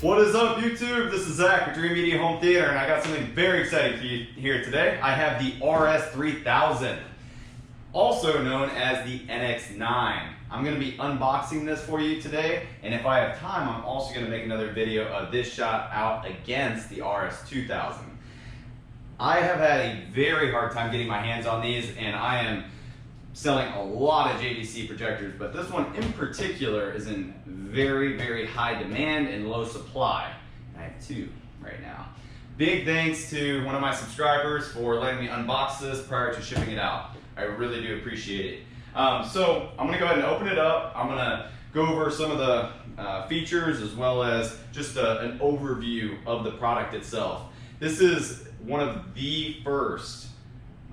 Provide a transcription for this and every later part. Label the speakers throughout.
Speaker 1: What is up, YouTube? This is Zach with Dreamedia Home Theater, and I got something very exciting for you here today. I have the RS3000, also known as the NX9. I'm going to be unboxing this for you today, and if I have time, I'm also going to make another video of this shot out against the RS2000. I have had a very hard time getting my hands on these, and I am selling a lot of JVC projectors, but this one in particular is in very, very high demand and low supply. And I have two right now. Big thanks to one of my subscribers for letting me unbox this prior to shipping it out. I really do appreciate it. So I'm gonna go ahead and open it up. I'm gonna go over some of the features as well as just an overview of the product itself. This is one of the first,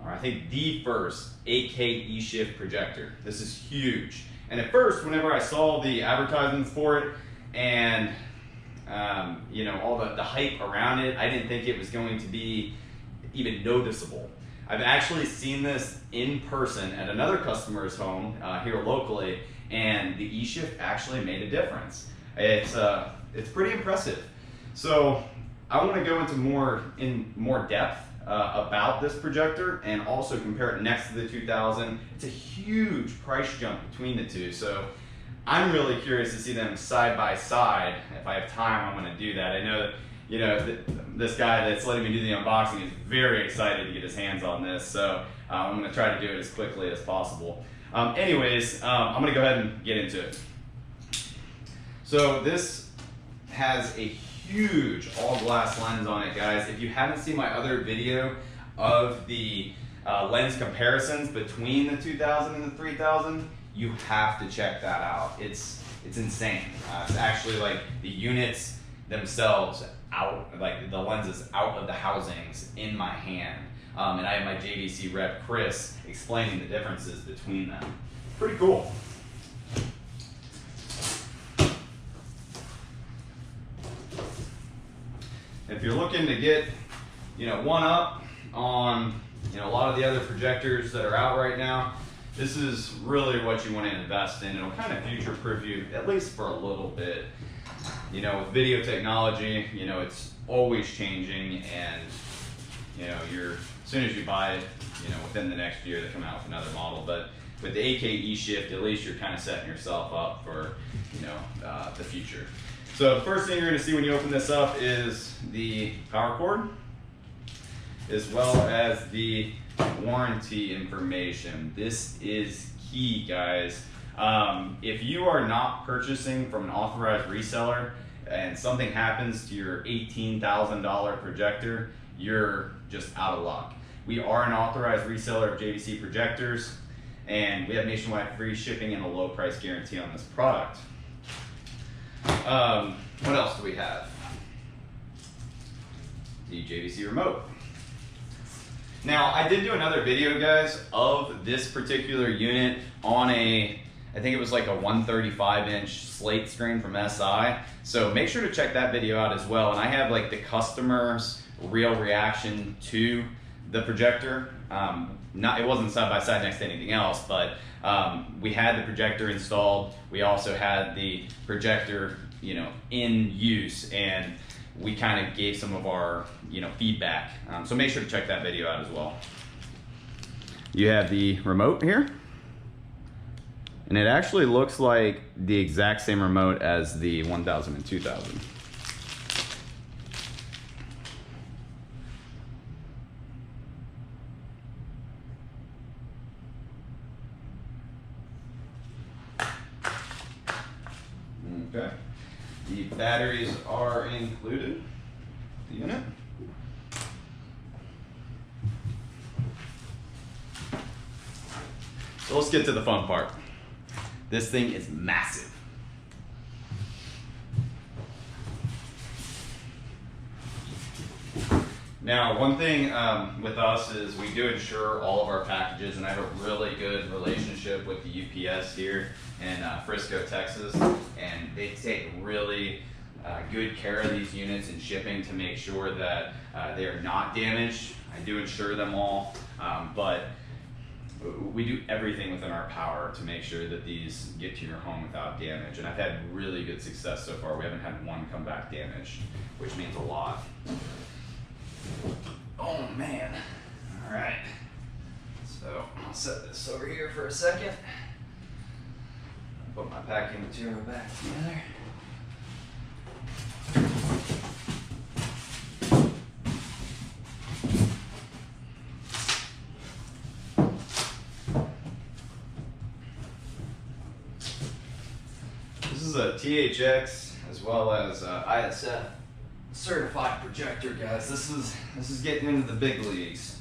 Speaker 1: or I think the first 8K E-shift projector. This is huge. And at first, whenever I saw the advertisements for it and you know, all the hype around it, I didn't think it was going to be even noticeable. I've actually seen this in person at another customer's home here locally, and the E-shift actually made a difference. It's pretty impressive. So I want to go into more depth about this projector and also compare it next to the 2000. It's a huge price jump between the two, so I'm really curious to see them side by side. If I have time, I'm going to do that. I know that, you know, this guy that's letting me do the unboxing is very excited to get his hands on this, so I'm going to try to do it as quickly as possible. Anyways, I'm going to go ahead and get into it. So this has a huge all glass lens on it, guys. If you haven't seen my other video of the lens comparisons between the 2000 and the 3000, you have to check that out. It's insane. It's actually like the units themselves out, like the lenses out of the housings in my hand. And I have my JVC rep Chris explaining the differences between them. Pretty cool. If you're looking to get, you know, one up on, you know, a lot of the other projectors that are out right now, this is really what you want to invest in. It'll kind of future-proof you, at least for a little bit. You know, with video technology, you know, it's always changing, and, you know, as soon as you buy it, you know, within the next year they come out with another model. But with the 8K E-shift, at least you're kind of setting yourself up for, you know, the future. So the first thing you're going to see when you open this up is the power cord, as well as the warranty information. This is key, guys. If you are not purchasing from an authorized reseller and something happens to your $18,000 projector, you're just out of luck. We are an authorized reseller of JVC projectors, and we have nationwide free shipping and a low price guarantee on this product. What else do we have? The JVC remote. Now, I did do another video, guys, of this particular unit on I think it was like a 135-inch slate screen from SI. So make sure to check that video out as well. And I have like the customer's real reaction to the projector. It wasn't side by side next to anything else, but we had the projector installed. We also had the projector, you know, in use, and we kind of gave some of our, you know, feedback. So make sure to check that video out as well. You have the remote here, and it actually looks like the exact same remote as the 1000 and 2000. Okay. The batteries are included, the unit. So let's get to the fun part. This thing is massive. Now, one thing with us is we do insure all of our packages, and I have a really good relationship with the UPS here in Frisco, Texas, and they take really good care of these units in shipping to make sure that they are not damaged. I do insure them all, but we do everything within our power to make sure that these get to your home without damage. And I've had really good success so far. We haven't had one come back damaged, which means a lot. Oh man. All right. So I'll set this over here for a second. Put my packing material back together. This is a THX as well as ISF certified projector, guys. This is getting into the big leagues.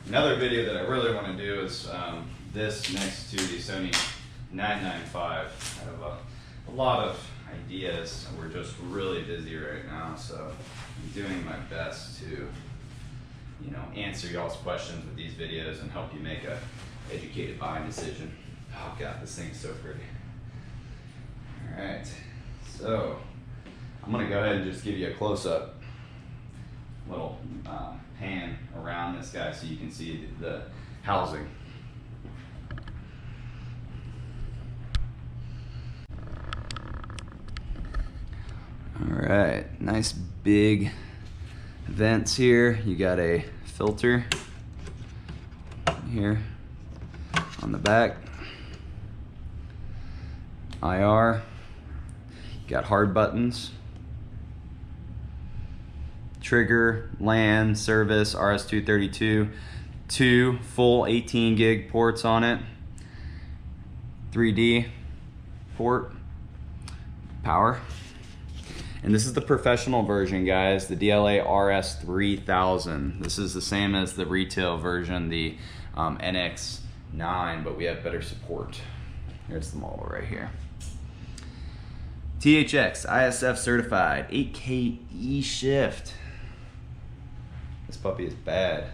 Speaker 1: Another video that I really want to do is this next to the Sony 995. I have a lot of ideas. We're just really busy right now, so I'm doing my best to, you know, answer y'all's questions with these videos and help you make a educated buying decision. Oh God, this thing's so pretty. All right, so I'm gonna go ahead and just give you a close-up little pan around this guy so you can see the housing. All right, nice big vents here. You got a filter here on the back. IR, you got hard buttons. Trigger, LAN, service, RS232, 2 full 18 gig ports on it, 3D port, power. And this is the professional version, guys, the D-ILA RS3000. This is the same as the retail version, the NX9, but we have better support. Here's the model right here. THX, ISF certified, 8K E-shift. This puppy is bad.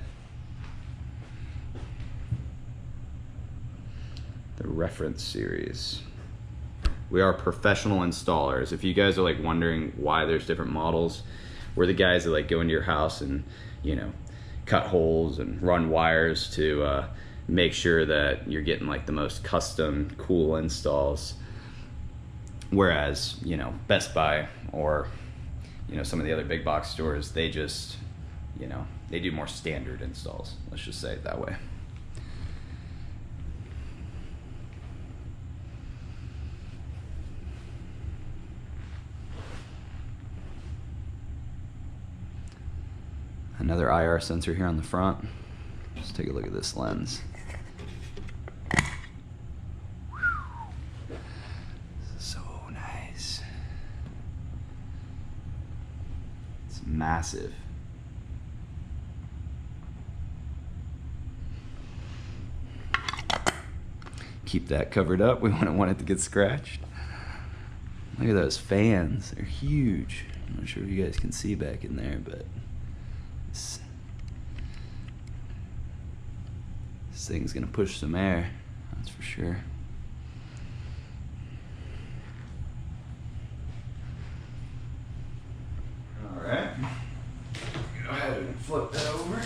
Speaker 1: The reference series. We are professional installers. If you guys are like wondering why there's different models, we're the guys that like go into your house and, you know, cut holes and run wires to make sure that you're getting like the most custom cool installs. Whereas, you know, Best Buy or, you know, some of the other big box stores, they just, you know, they do more standard installs. Let's just say it that way. Another IR sensor here on the front. Just take a look at this lens. So nice. It's massive. Keep that covered up. We wouldn't want it to get scratched. Look at those fans. They're huge. I'm not sure if you guys can see back in there, but this thing's gonna push some air, that's for sure. All right, go ahead and flip that over.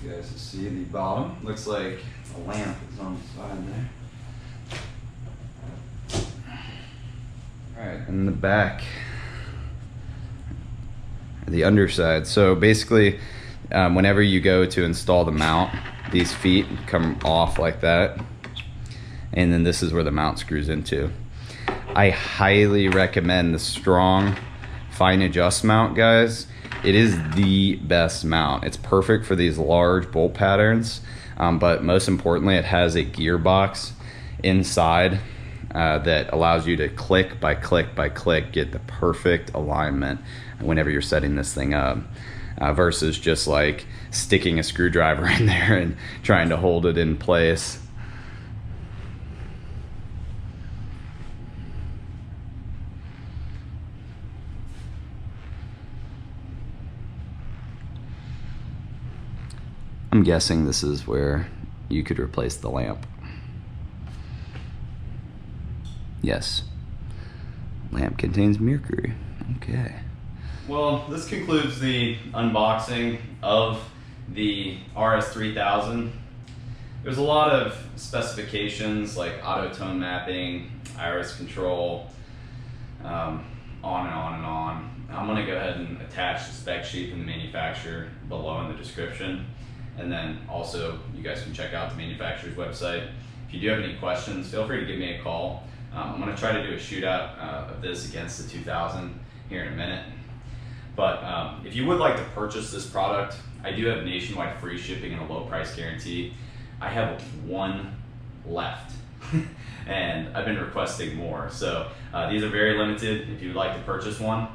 Speaker 1: You guys can see the bottom. Looks like a lamp is on the side there. All right, and the back, the underside. So basically, whenever you go to install the mount, these feet come off like that, and then this is where the mount screws into. I highly recommend the strong fine adjust mount, guys. It is the best mount. It's perfect for these large bolt patterns, but most importantly, it has a gearbox inside that allows you to click by click by click get the perfect alignment whenever you're setting this thing up, versus just like sticking a screwdriver in there and trying to hold it in place. I'm guessing this is where you could replace the lamp. Yes. Lamp contains mercury. Okay. well, this concludes the unboxing of the RS3000. There's a lot of specifications like auto tone mapping, iris control, on and on and on. I'm going to go ahead and attach the spec sheet from the manufacturer below in the description. And then also you guys can check out the manufacturer's website. If you do have any questions, feel free to give me a call. I'm going to try to do a shootout of this against the 2000 here in a minute. But if you would like to purchase this product, I do have nationwide free shipping and a low price guarantee. I have one left and I've been requesting more. So these are very limited. If you would like to purchase one,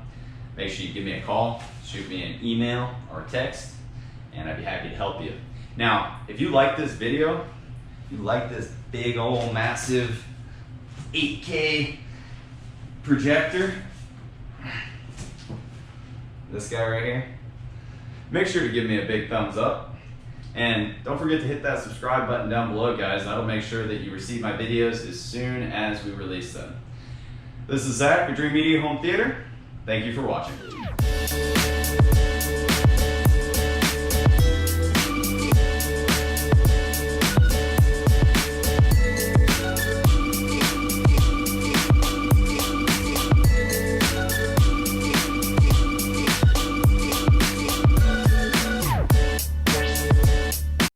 Speaker 1: make sure you give me a call, shoot me an email or text, and I'd be happy to help you. Now, if you like this video, if you like this big old massive 8K projector, this guy right here, make sure to give me a big thumbs up. And don't forget to hit that subscribe button down below, guys. That'll make sure that you receive my videos as soon as we release them. This is Zach with Dreamedia Home Theater. Thank you for watching.